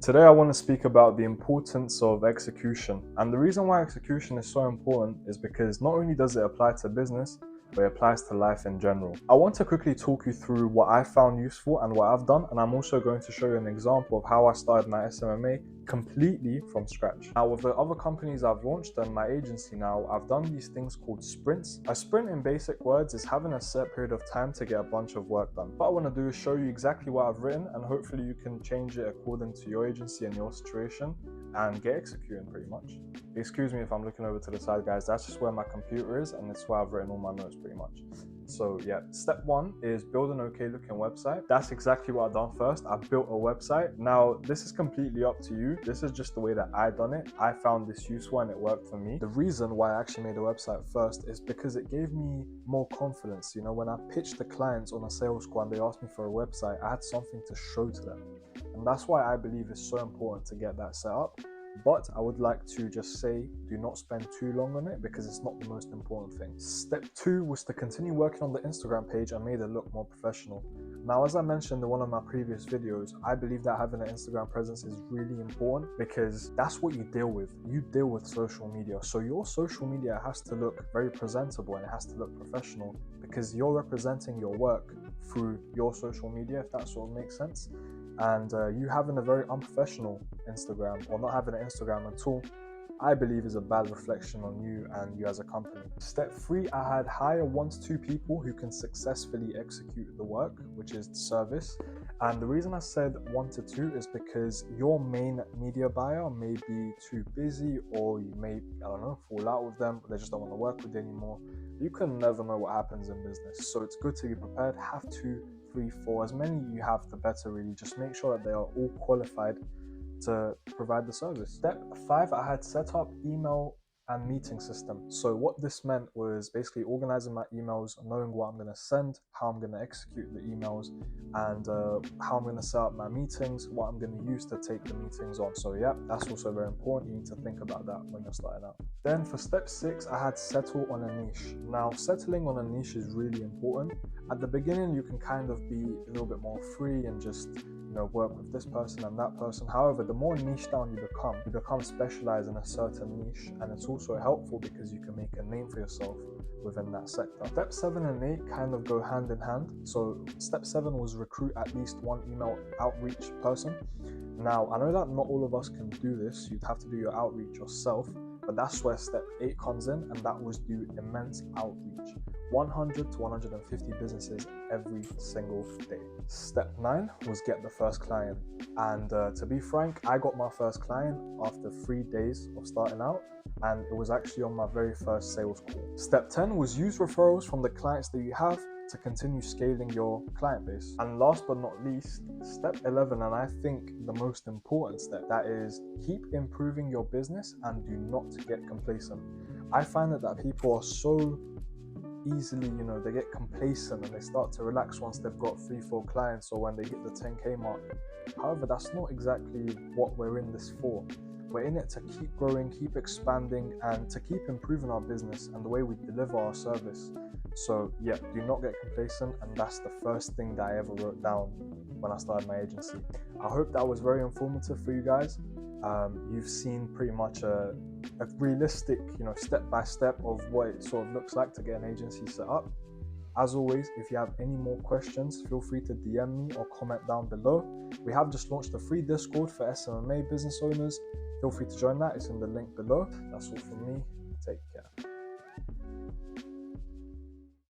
Today I want to speak about the importance of execution. And the reason why execution is so important is because not only does it apply to business, but it applies to life in general. I want to quickly talk you through what I found useful and what I've done, and I'm also going to show you an example of how I started my SMMA completely from scratch. Now, with the other companies I've launched and my agency now, I've done these things called sprints. A sprint in basic words is having a set period of time to get a bunch of work done. What I want to do is show you exactly what I've written, and hopefully you can change it according to your agency and your situation and get executing pretty much. Excuse me if I'm looking over to the side, guys. That's just where my computer is, and it's where I've written all my notes pretty much. So yeah, step one is build an okay looking website. That's exactly what I've done first. I built a website. Now, this is completely up to you. This is just the way that I done it. I found this useful and it worked for me. The reason why I actually made a website first is because it gave me more confidence. You know, when I pitched the clients on a sales call and they asked me for a website, I had something to show to them. And that's why I believe it's so important to get that set up. But I would like to just say, do not spend too long on it because it's not the most important thing. Step two was to continue working on the Instagram page and made it look more professional. Now, as I mentioned in one of my previous videos, I believe that having an Instagram presence is really important because that's what you deal with. You deal with social media. So your social media has to look very presentable and it has to look professional because you're representing your work through your social media, if that sort of makes sense. And you having a very unprofessional Instagram or not having an Instagram at all, I believe is a bad reflection on you and you as a company. Step three, I had hire 1 to 2 people who can successfully execute the work, which is the service. And the reason I said 1 to 2 is because your main media buyer may be too busy, or you may, fall out with them, they just don't want to work with you anymore. You can never know what happens in business. So it's good to be prepared. Have 2, 3, 4, as many you have, the better really. Just make sure that they are all qualified to provide the service. Step 5, I had set up email and meeting system. So what this meant was basically organizing my emails, knowing what I'm going to send, how I'm going to execute the emails, and how I'm going to set up my meetings, what I'm going to use to take the meetings on. So yeah, that's also very important. You need to think about that when you're starting out. Then for step 6, I had settle on a niche. Now, settling on a niche is really important. At the beginning, you can kind of be a little bit more free and just work with this person and that person. However, the more niche down you become specialized in a certain niche, and it's also helpful because you can make a name for yourself within that sector. Step 7 and 8 kind of go hand in hand. So step 7 was recruit at least 1 email outreach person. Now, I know that not all of us can do this. You'd have to do your outreach yourself, but that's where step 8 comes in, and that was do immense outreach. 100 to 150 businesses every single day. Step 9 was get the first client. And to be frank, I got my first client after 3 days of starting out, and it was actually on my very first sales call. Step 10 was use referrals from the clients that you have to continue scaling your client base. And last but not least, step 11, and I think the most important step, that is keep improving your business and do not get complacent. I find that people are so easily, they get complacent and they start to relax once they've got 3-4 clients or when they hit the 10k mark. However, that's not exactly what we're in this for. We're in it to keep growing, keep expanding, and to keep improving our business and the way we deliver our service. So yeah, do not get complacent, and that's the first thing that I ever wrote down when I started my agency. I hope that was very informative for you guys. You've seen pretty much a realistic, step by step of what it sort of looks like to get an agency set up. As always, if you have any more questions, feel free to DM me or comment down below. We have just launched a free Discord for SMMA business owners. Feel free to join that. It's in the link below. That's all from me. Take care.